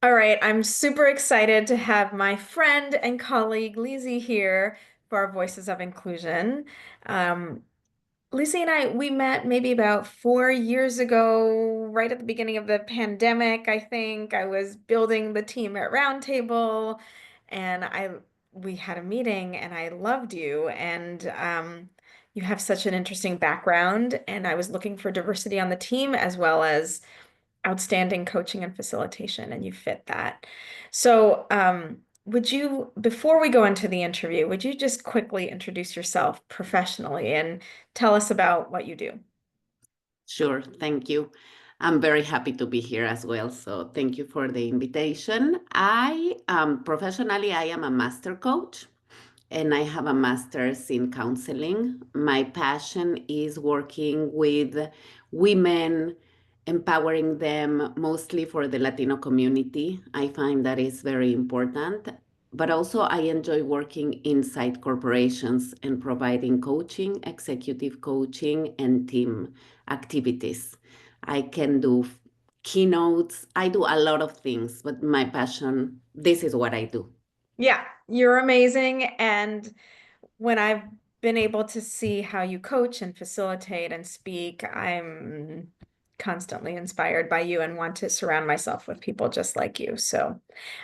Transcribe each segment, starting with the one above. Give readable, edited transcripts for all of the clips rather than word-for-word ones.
All right, I'm super excited to have my friend and colleague Lizi here for our Voices of Inclusion. Um, Lizi and we met maybe about 4 years ago, right at the beginning of the pandemic, I think. I was building the team at Roundtable, and we had a meeting, and I loved you, and you have such an interesting background, and I was looking for diversity on the team as well as outstanding coaching and facilitation, and you fit that. So, before we go into the interview, would you just quickly introduce yourself professionally and tell us about what you do? Sure, thank you. I'm very happy to be here as well. So thank you for the invitation. Professionally, I am a master coach and I have a master's in counseling. My passion is working with women, empowering them mostly for the Latino community. I find that is very important. But also, I enjoy working inside corporations and providing coaching, executive coaching, and team activities. I can do keynotes. I do a lot of things, but my passion, this is what I do. Yeah, you're amazing. And when I've been able to see how you coach and facilitate and speak, I'm constantly inspired by you and want to surround myself with people just like you. So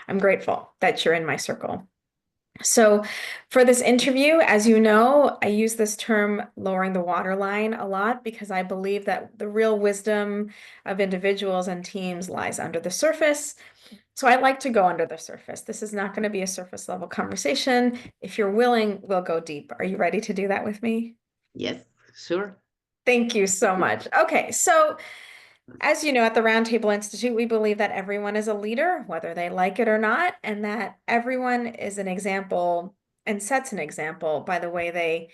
I'm grateful that you're in my circle. So, for this interview, as you know, I use this term lowering the waterline a lot because I believe that the real wisdom of individuals and teams lies under the surface. So, I like to go under the surface. This is not going to be a surface level conversation. If you're willing, we'll go deep. Are you ready to do that with me? Yes, sure. Thank you so much. Okay, so as you know, at the Roundtable Institute, we believe that everyone is a leader, whether they like it or not, and that everyone is an example and sets an example by the way they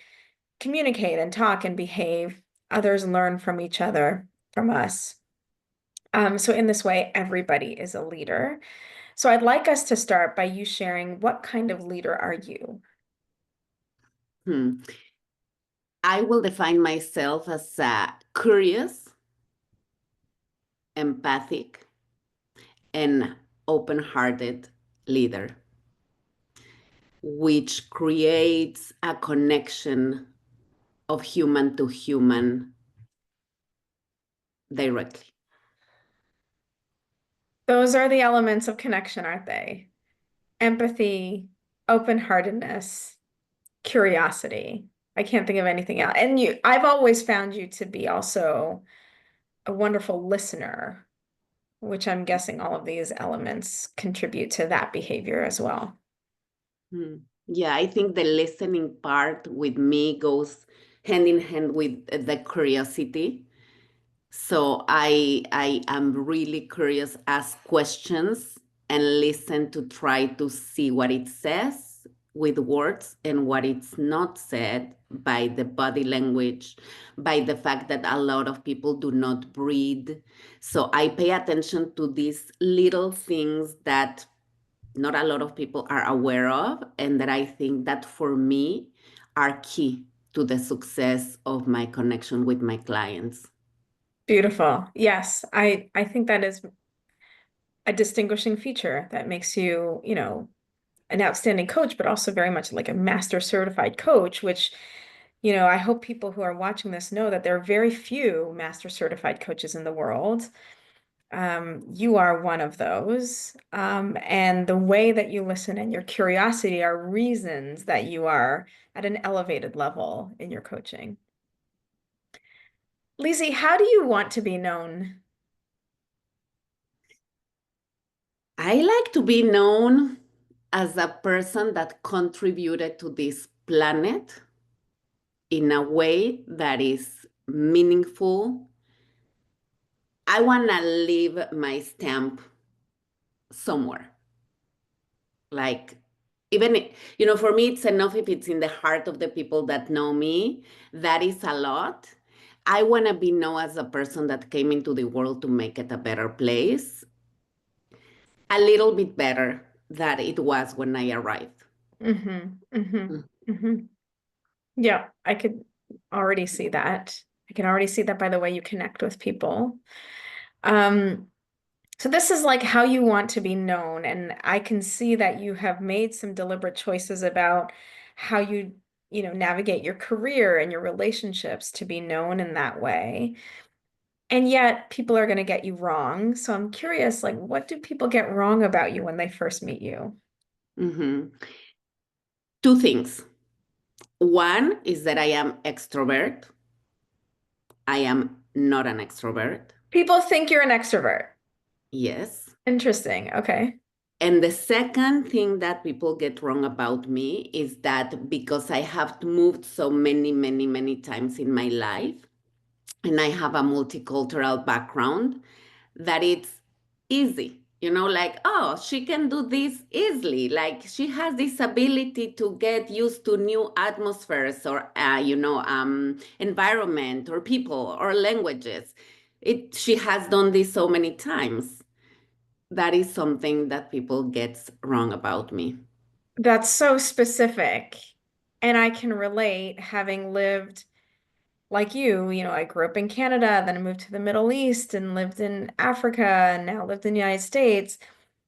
communicate and talk and behave. Others learn from each other, from us. So in this way, everybody is a leader. So I'd like us to start by you sharing what kind of leader are you? Hmm. I will define myself as a curious, empathic, and open hearted leader, which creates a connection of human to human directly. Those are the elements of connection, aren't they? Empathy, open-heartedness, curiosity. I can't think of anything else. And I've always found you to be also a wonderful listener, which I'm guessing all of these elements contribute to that behavior as well. Hmm. Yeah, I think the listening part with me goes hand in hand with the curiosity. So I am really curious, ask questions and listen to try to see what it says with words and what it's not said by the body language, by the fact that a lot of people do not breathe. So I pay attention to these little things that not a lot of people are aware of, and that I think that for me are key to the success of my connection with my clients. Beautiful. Yes, I think that is a distinguishing feature that makes you, an outstanding coach, but also very much like a master certified coach, which, I hope people who are watching this know that there are very few master certified coaches in the world. You are one of those. And the way that you listen and your curiosity are reasons that you are at an elevated level in your coaching. Lizzie, how do you want to be known? I like to be known as a person that contributed to this planet in a way that is meaningful. I want to leave my stamp somewhere. Like, for me, it's enough if it's in the heart of the people that know me. That is a lot. I want to be known as a person that came into the world to make it a better place, a little bit better than it was when I arrived. Mm-hmm, mm-hmm, mm-hmm. Yeah, I could already see that. I can already see that by the way you connect with people. Um, So this is like how you want to be known, and I can see that you have made some deliberate choices about how you navigate your career and your relationships to be known in that way. And yet people are going to get you wrong. So I'm curious, like, what do people get wrong about you when they first meet you? Mhm. Two things. One is that I am extrovert. I am not an extrovert. People think you're an extrovert. Yes. Interesting. Okay. And the second thing that people get wrong about me is that because I have moved so many, many, many times in my life, and I have a multicultural background, that it's easy. Like, oh, she can do this easily. Like, she has this ability to get used to new atmospheres or, environment or people or languages. She has done this so many times. That is something that people get wrong about me. That's so specific. And I can relate having lived like I grew up in Canada, then I moved to the Middle East and lived in Africa and now lived in the United States.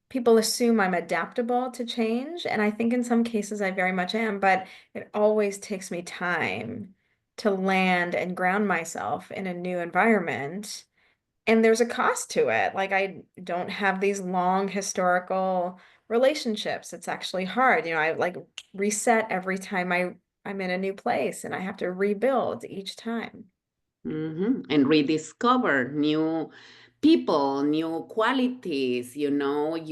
People assume I'm adaptable to change, and I think in some cases I very much am, but it always takes me time to land and ground myself in a new environment. And there's a cost to it. Like I don't have these long historical relationships. It's actually hard. I like reset every time I'm in a new place and I have to rebuild each time. And rediscover new people, new qualities. You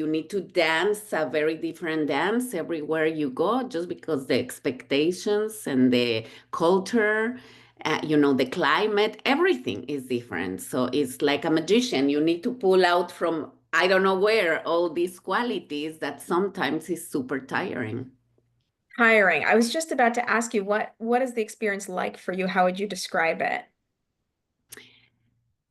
need to dance a very different dance everywhere you go, just because the expectations and the culture, the climate, everything is different. So it's like a magician. You need to pull out from I don't know where all these qualities that sometimes is super tiring. Hiring. I was just about to ask you what is the experience like for you? How would you describe it?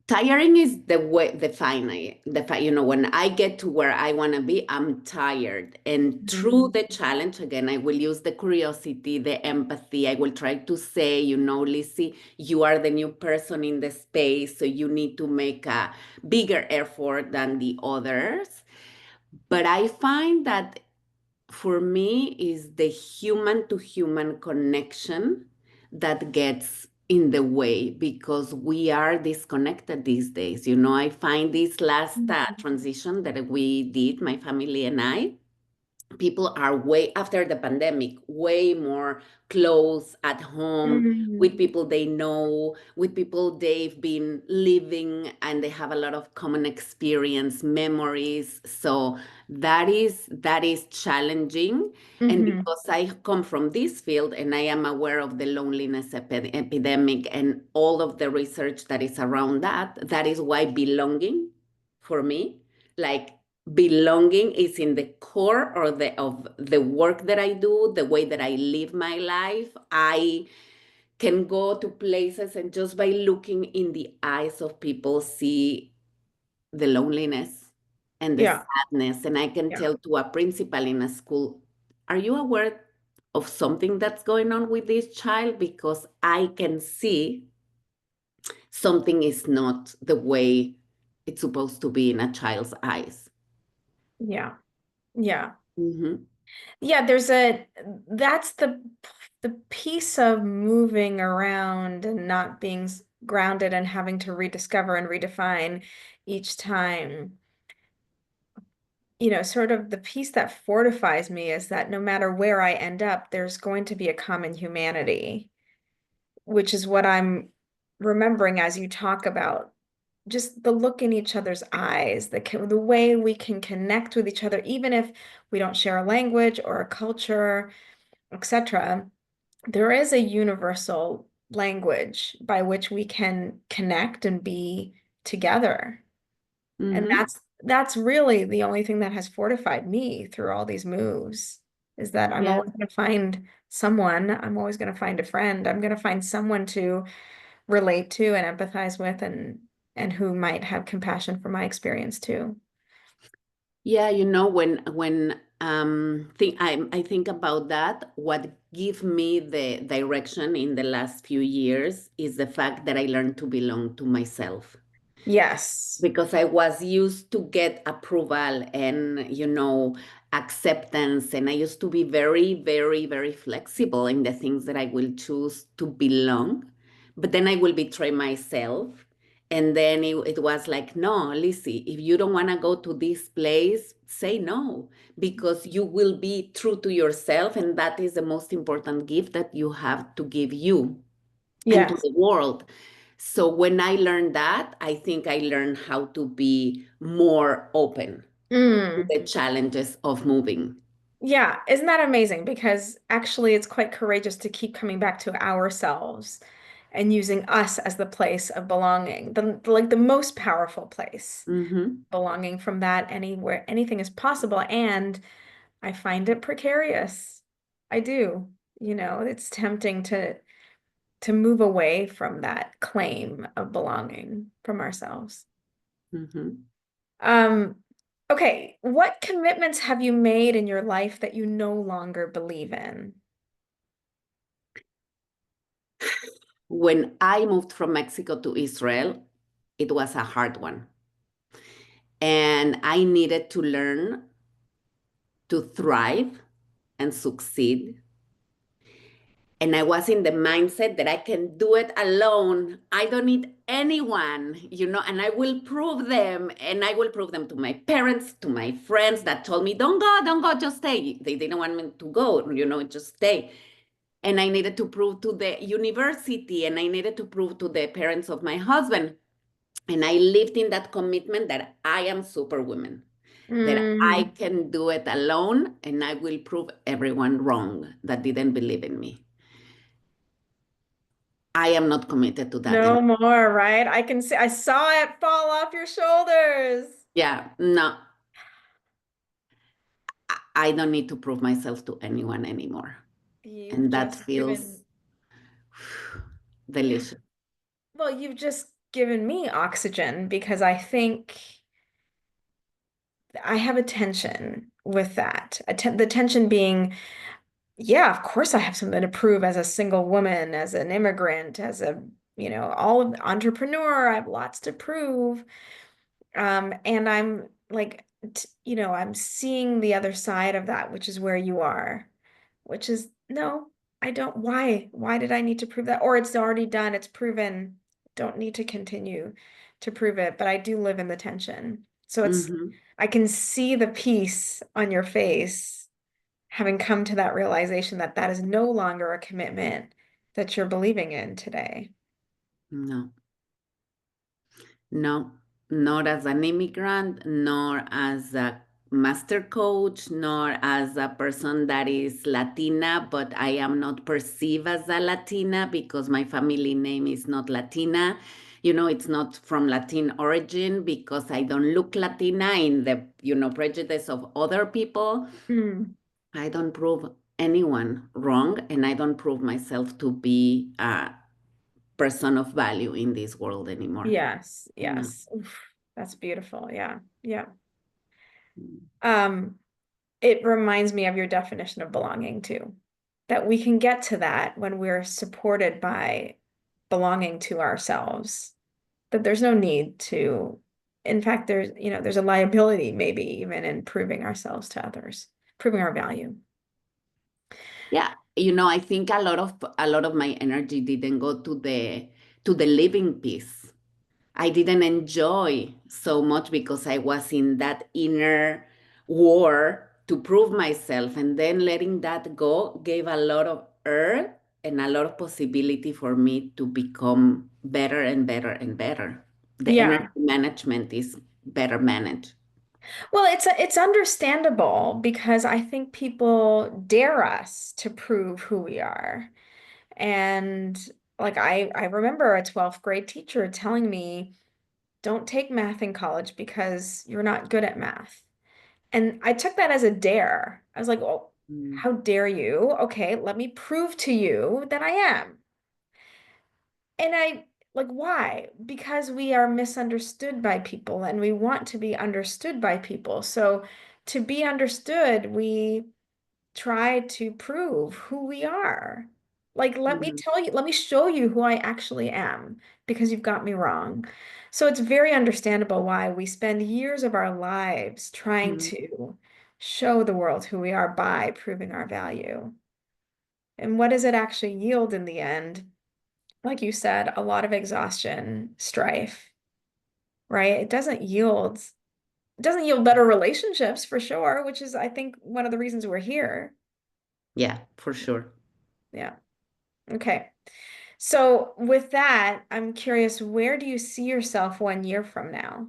Tiring is the way when I get to where I want to be, I'm tired. And through Mhm. the challenge, again, I will use the curiosity, the empathy. I will try to say, Lizzie, you are the new person in the space, so you need to make a bigger effort than the others. But I find that for me is the human to human connection that gets in the way because we are disconnected these days. I find this last Mhm. transition that we did, my family and I, people are way after the pandemic way more close at home with Mhm. people they know, with people they've been living, and they have a lot of common experience memories. So that is challenging. And Mhm. because I come from this field and I am aware of the loneliness epidemic and all of the research that is around that, that is why belonging for me, like belonging is in the core or of the work that I do, the way that I live my life. I can go to places and just by looking in the eyes of people see the loneliness and the Yeah. sadness. And I can Yeah. tell to a principal in a school, are you aware of something that's going on with this child? Because I can see something is not the way it's supposed to be in a child's eyes. Yeah. Yeah. Mhm. Yeah, that's the piece of moving around and not being grounded and having to rediscover and redefine each time. Sort of the piece that fortifies me is that no matter where I end up, there's going to be a common humanity, which is what I'm remembering as you talk about just the look in each other's eyes, the way we can connect with each other, even if we don't share a language or a culture, etc. There is a universal language by which we can connect and be together. And Mhm. that's really the only thing that has fortified me through all these moves is that I'm Yeah. always going to find someone, I'm always going to find a friend, I'm going to find someone to relate to and empathize with and who might have compassion for my experience too. Yeah, when I think about that, what give me the direction in the last few years is the fact that I learned to belong to myself. Yes. because I was used to get approval and, acceptance. And I used to be very, very, very flexible in the things that I will choose to belong. But then I will betray myself. And then it was like, no, Lizzie, if you don't want to go to this place, say no, because you will be true to yourself. And that is the most important gift that you have to give you and to Yes. the world. So when I learned that, I think I learned how to be more open to Mm. the challenges of moving. Yeah, isn't that amazing? Because actually, it's quite courageous to keep coming back to ourselves and using us as the place of belonging, like the most powerful place. Hmm. Belonging from that anywhere, anything is possible. And I find it precarious. I do. It's tempting to move away from that claim of belonging from ourselves. Hmm. Um, okay, what commitments have you made in your life that you no longer believe in? When I moved from Mexico to Israel, it was a hard one. And I needed to learn to thrive and succeed. And I was in the mindset that I can do it alone. I don't need anyone, and I will prove them. And I will prove them to my parents, to my friends that told me, don't go, just stay. They didn't want me to go, just stay. And I needed to prove to the university and I needed to prove to the parents of my husband. And I lived in that commitment that I am superwoman, that I Mm, can do it alone and I will prove everyone wrong that didn't believe in me. I am not committed to that. And no more, right? I can see, I saw it fall off your shoulders. yeah, no, I don't need to prove myself to anyone anymore. You've And that just feels given, delicious. well, you've just given me oxygen because I think I have a tension with that. The tension being, yeah, of course I have something to prove as a single woman, as an immigrant, as a, all of entrepreneur. I have lots to prove. And I'm like, I'm seeing the other side of that, which is where you are, which is no, I don't. Why? Why did I need to prove that? Or it's already done, it's proven. Don't need to continue to prove it, but I do live in the tension. So Hmm. I can see the peace on your face, having come to that realization that that is no longer a commitment that you're believing in today. No, no, not as an immigrant, nor as a master coach, nor as a person that is Latina, but I am not perceived as a Latina because my family name is not Latina. It's not from Latin origin because I don't look Latina in the, prejudice of other people. Mm. I don't prove anyone wrong, and I don't prove myself to be a person of value in this world anymore. Yes, No. yes. Oof, that's beautiful. Yeah, yeah. Mm. Um, it reminds me of your definition of belonging too, that we can get to that when we're supported by belonging to ourselves, that there's no need to, in fact, there's a liability maybe even in proving ourselves to others, proving our value. Yeah, I think a lot of my energy didn't go to the living piece. I didn't enjoy so much because I was in that inner war to prove myself, and then letting that go gave a lot of earth and a lot of possibility for me to become better and better and better. The Yeah. energy management is better managed. Well, it's understandable because I think people dare us to prove who we are. And like I remember a 12th grade teacher telling me, don't take math in college because you're not good at math. And I took that as a dare. I was like, well, Mm. how dare you? Okay, let me prove to you that I am. And like, why? Because we are misunderstood by people and we want to be understood by people. So to be understood, we try to prove who we are. Like, let me Mhm. tell you, let me show you who I actually am because you've got me wrong. So it's very understandable why we spend years of our lives trying Mm. to show the world who we are by proving our value. And what does it actually yield in the end? Like you said, a lot of exhaustion, strife, right? It doesn't yield better relationships for sure, which is, I think, one of the reasons we're here. Yeah, for sure. Yeah. Okay. So with that, I'm curious, where do you see yourself 1 year from now?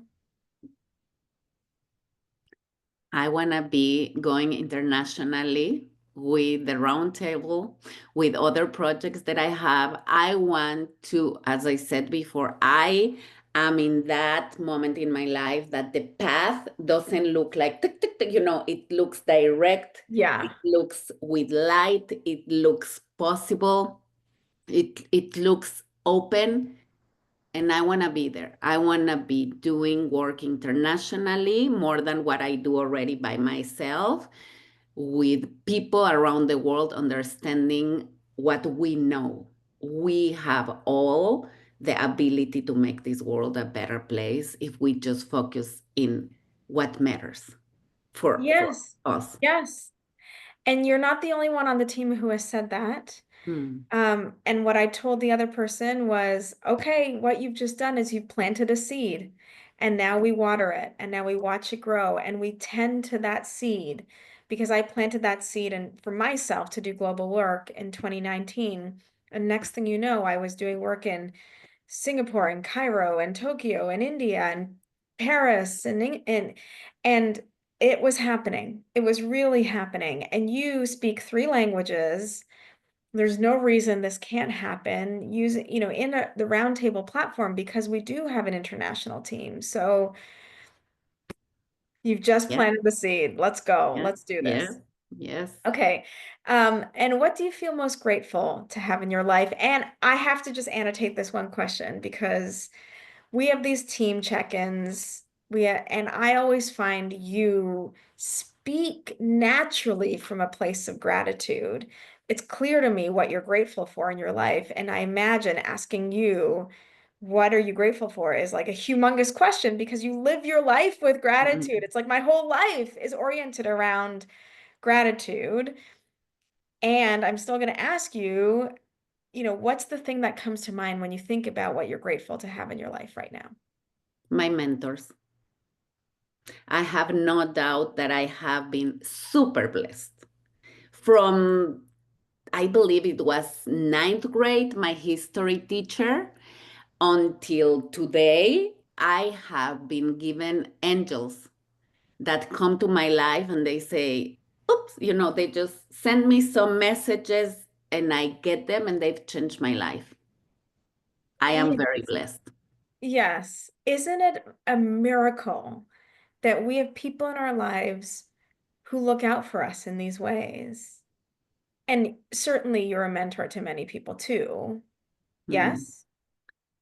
I want to be going internationally with the roundtable, with other projects that I have. I want to, as I said before, I am in that moment in my life that the path doesn't look like, tick, tick, tick, it looks direct, it Yeah. looks with light, it looks possible, it looks open, and I want to be there. I want to be doing work internationally more than what I do already by myself, with people around the world understanding what we know. We have all the ability to make this world a better place if we just focus in what matters for Yes. us. Yes. And you're not the only one on the team who has said that. Hmm. And what I told the other person was, okay, what you've just done is you've planted a seed, and now we water it, and now we watch it grow, and we tend to that seed because I planted that seed and for myself to do global work in 2019. And next thing you know, I was doing work in Singapore and Cairo and Tokyo and India and Paris and it was happening. It was really happening. And you speak three languages. There's no reason this can't happen using, in the roundtable platform because we do have an international team. So you've just Yeah, planted the seed. Let's go. yeah, Let's do yeah, this. yes. Okay. And what do you feel most grateful to have in your life? And I have to just annotate this one question because we have these team check-ins. And I always find you speak naturally from a place of gratitude. It's clear to me what you're grateful for in your life. And I imagine asking you, what are you grateful for is like a humongous question because you live your life with gratitude. Mhm. It's like my whole life is oriented around gratitude. And I'm still going to ask you, what's the thing that comes to mind when you think about what you're grateful to have in your life right now? My mentors. I have no doubt that I have been super blessed. From, I believe it was ninth grade, my history teacher, until today, I have been given angels that come to my life and they say, oops, they just send me some messages and I get them and they've changed my life. I am very Yes. blessed. Yes. Isn't it a miracle that we have people in our lives who look out for us in these ways? And certainly you're a mentor to many people too. Mm, Yes?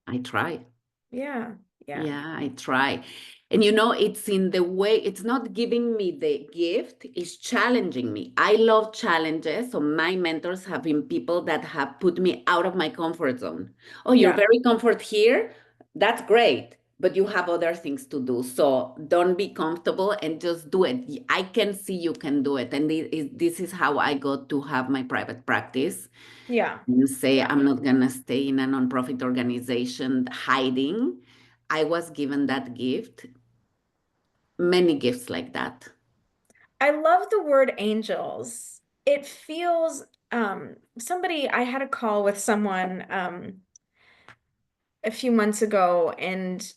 I try. Yeah. Yeah. Yeah, I try. And it's in the way, it's not giving me the gift, it's challenging me. I love challenges. So my mentors have been people that have put me out of my comfort zone. Oh, you're Yeah. very comfort here? That's great. But you have other things to do. So don't be comfortable and just do it. I can see you can do it. And this is how I got to have my private practice. Yeah. You say, Yeah. I'm not going to stay in a nonprofit organization hiding. I was given that gift, many gifts like that. I love the word angels. It feels somebody I had a call with someone a few months ago and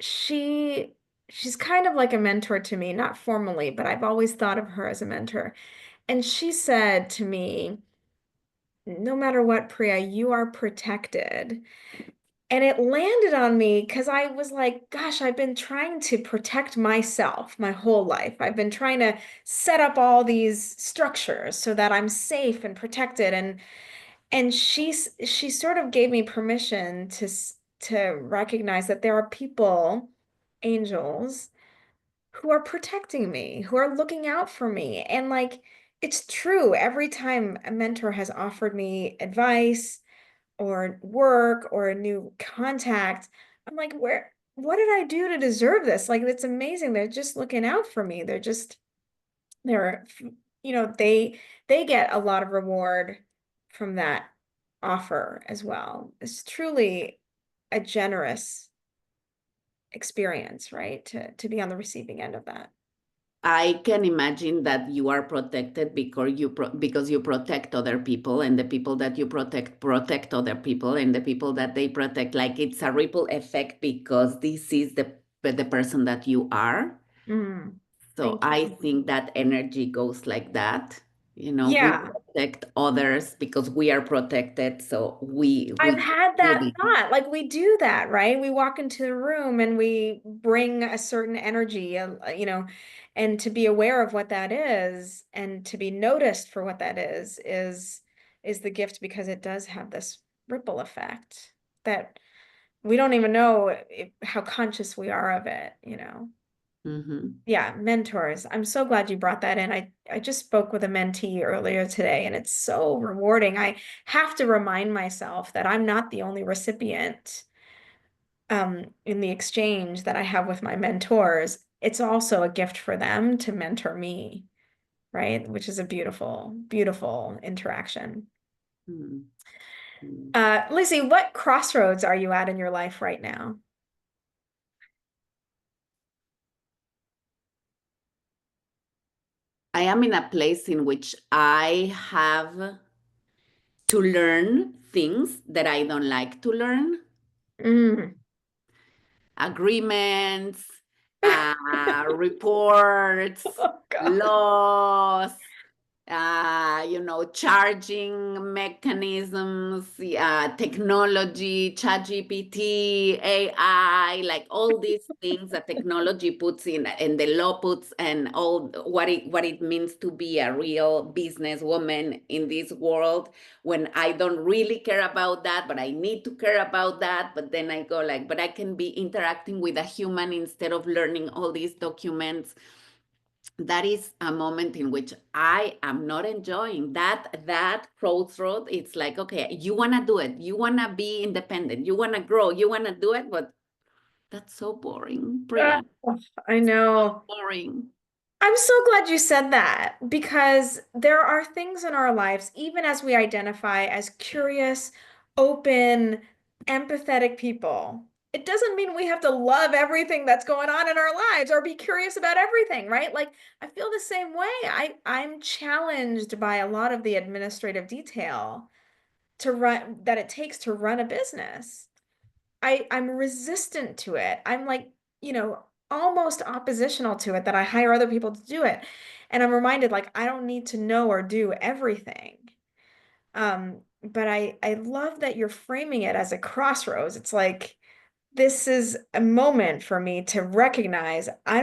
she she's kind of like a mentor to me, not formally, but I've always thought of her as a mentor. And she said to me, no matter what, Priya, you are protected. And it landed on me because I was like, gosh, I've been trying to protect myself my whole life. I've been trying to set up all these structures so that I'm safe and protected. And she sort of gave me permission to recognize that there are people, angels, who are protecting me, who are looking out for me. And like it's true, every time a mentor has offered me advice or work or a new contact, I'm like, where? what did I do to deserve this? Like, it's amazing. They're just looking out for me. They're, they get a lot of reward from that offer as well. It's truly a generous experience, right? To be on the receiving end of that. I can imagine that you are protected because you protect other people, and the people that you protect other people, and the people that they protect. Like it's a ripple effect because this is the person that you are. Mm, So thank I you. think that energy goes like that. We Yeah, protect others because we are protected. So we I've keep had that giving. thought. Like we do that, right? We walk into the room and we bring a certain energy, and to be aware of what that is and to be noticed for what that is the gift because it does have this ripple effect that we don't even know how conscious we are of it. Hmm. Yeah, mentors. I'm so glad you brought that in. I just spoke with a mentee earlier today, and it's so rewarding. I have to remind myself that I'm not the only recipient in the exchange that I have with my mentors. It's also a gift for them to mentor me, right? Which is a beautiful, beautiful interaction. Hmm. Lizzie, what crossroads are you at in your life right now? I am in a place in which I have to learn things that I don't like to learn, Mm. agreements, reports, Oh God. laws, charging mechanisms, technology, ChatGPT, AI, like all these things that technology puts in and the law puts and all what it means to be a real businesswoman in this world when I don't really care about that, but I need to care about that. But then I go like, but I can be interacting with a human instead of learning all these documents. That is a moment in which I am not enjoying that crossroad. It's like, okay, you want to do it, you want to be independent, you want to grow, you want to do it, but that's so boring, Ah, Priya. I So know. boring. I'm so glad you said that because there are things in our lives, even as we identify as curious, open, empathetic people. It doesn't mean we have to love everything that's going on in our lives or be curious about everything, right? Like I feel the same way. I'm challenged by a lot of the administrative detail to run that it takes to run a business. I'm resistant to it. I'm like, almost oppositional to it that I hire other people to do it. And I'm reminded like I don't need to know or do everything. But I love that you're framing it as a crossroads. It's like this is a moment for me to recognize I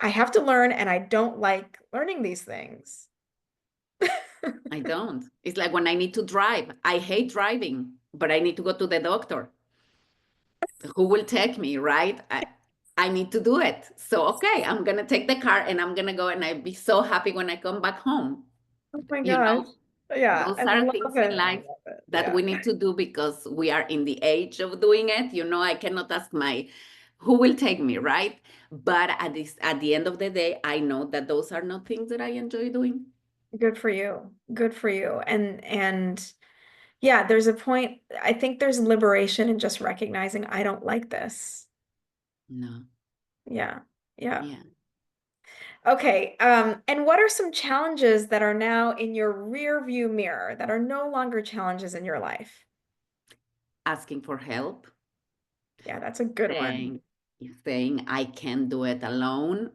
have to learn and I don't like learning these things. I don't. It's like when I need to drive, I hate driving, but I need to go to the doctor. Who will take me, right? I need to do it. So okay, I'm gonna take the car and I'm gonna go, and I'll be so happy when I come back home. Oh my you gosh. know Yeah, those I are love things it. in I life love it. that Yeah. we need to do because we are in the age of doing it. I cannot ask my who will take me, right? But at the end of the day, I know that those are not things that I enjoy doing. Good for you. Good for you. And yeah, there's a point. I think there's liberation in just recognizing I don't like this. No. Yeah. Yeah. Yeah. Okay. And what are some challenges that are now in your rear view mirror that are no longer challenges in your life? Asking for help, Yeah, that's a good one. saying saying I can do it alone,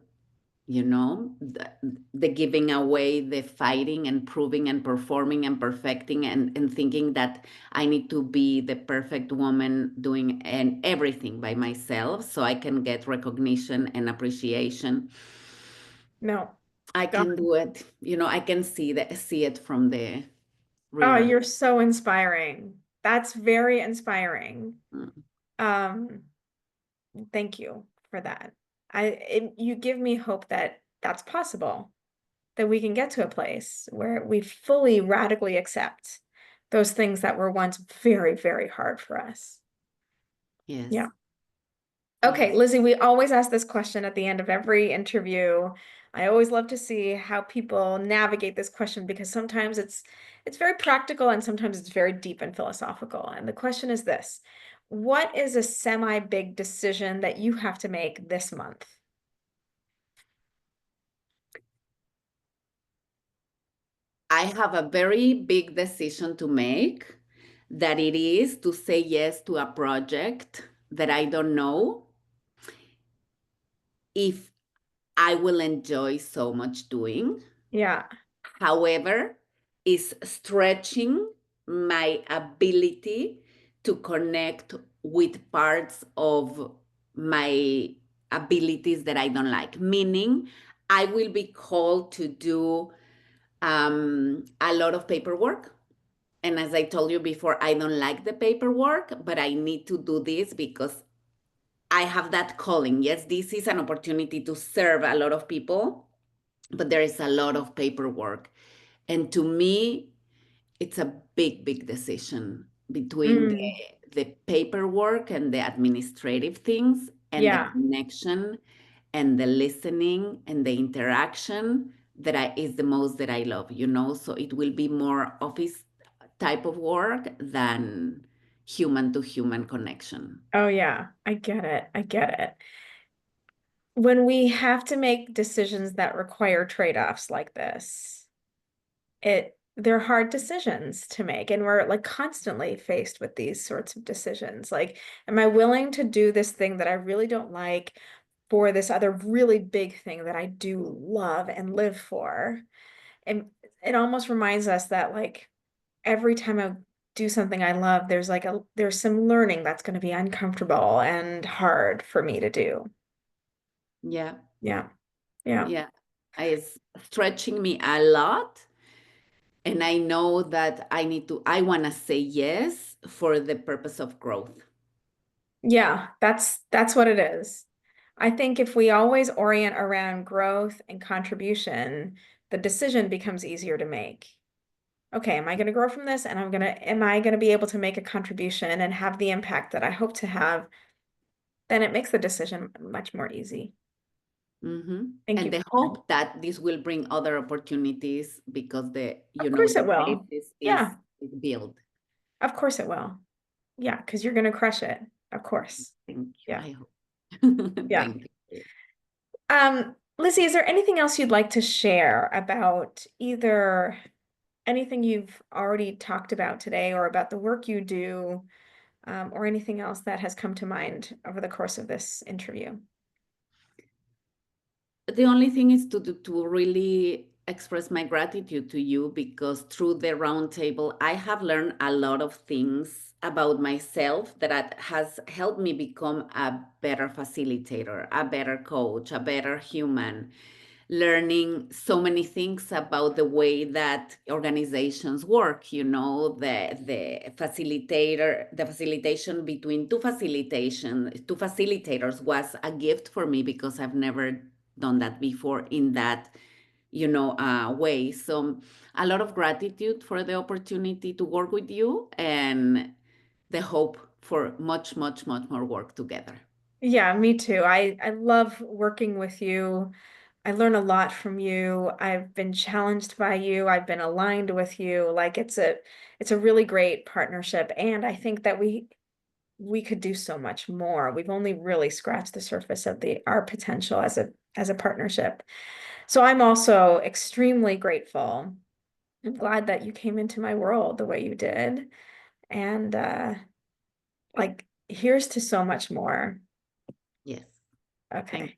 the giving away, the fighting and proving and performing and perfecting, and thinking that I need to be the perfect woman doing and everything by myself so I can get recognition and appreciation. No. I God. can do it. I can see it from the Oh, rear. you're so inspiring. That's very inspiring. Mm. Um, thank you for that. You give me hope that that's possible, that we can get to a place where we fully radically accept those things that were once very, very hard for us. Yes. Yeah. Okay, Lizzie, we always ask this question at the end of every interview. I always love to see how people navigate this question because sometimes it's very practical and sometimes it's very deep and philosophical. And the question is this: what is a semi-big decision that you have to make this month? I have a very big decision to make, that it is to say yes to a project that I don't know if I will enjoy so much doing. Yeah. However, is stretching my ability to connect with parts of my abilities that I don't like. Meaning, I will be called to do a lot of paperwork. And as I told you before, I don't like the paperwork, but I need to do this because I have that calling. Yes, this is an opportunity to serve a lot of people, but there is a lot of paperwork. And to me, it's a big, big decision between Mm, the paperwork and the administrative things and the yeah. connection and the listening and the interaction is the most that I love, you know? So it will be more office type of work than human to human connection. Oh, yeah. I get it. I get it. When we have to make decisions that require trade-offs like this, they're hard decisions to make, and we're like constantly faced with these sorts of decisions. Like, am I willing to do this thing that I really don't like for this other really big thing that I do love and live for? And it almost reminds us that like every time I do something I love, there's some learning that's going to be uncomfortable and hard for me to do. Yeah, Yeah. Yeah. yeah. It's stretching me a lot. And I know that I want to say yes for the purpose of growth. Yeah, that's what it is. I think if we always orient around growth and contribution, the decision becomes easier to make. Okay, am I going to grow from this? And am I going to be able to make a contribution and have the impact that I hope to have? Then it makes the decision much more easy. Thank And you. the hope that this will bring other opportunities because Of course the it will. basis Yeah, is built. of course it will. Yeah, because you're going to crush it. Of course. Thank you. Yeah. I hope. Yeah. Thank you. Lizzie, is there anything else you'd like to share about either anything you've already talked about today or about the work you do, or anything else that has come to mind over the course of this interview? The only thing is to really express my gratitude to you, because through the roundtable, I have learned a lot of things about myself that has helped me become a better facilitator, a better coach, a better human, learning so many things about the way that organizations work. The facilitation between two facilitators was a gift for me, because I've never done that before in that way. So a lot of gratitude for the opportunity to work with you, and the hope for much, much, much more work together. Yeah, me too. I love working with you. I learn a lot from you. I've been challenged by you. I've been aligned with you. Like it's a really great partnership, and I think that we could do so much more. We've only really scratched the surface of the our potential as a partnership. So I'm also extremely grateful. I'm glad that you came into my world the way you did. And like here's to so much more. Yes. Okay. Thank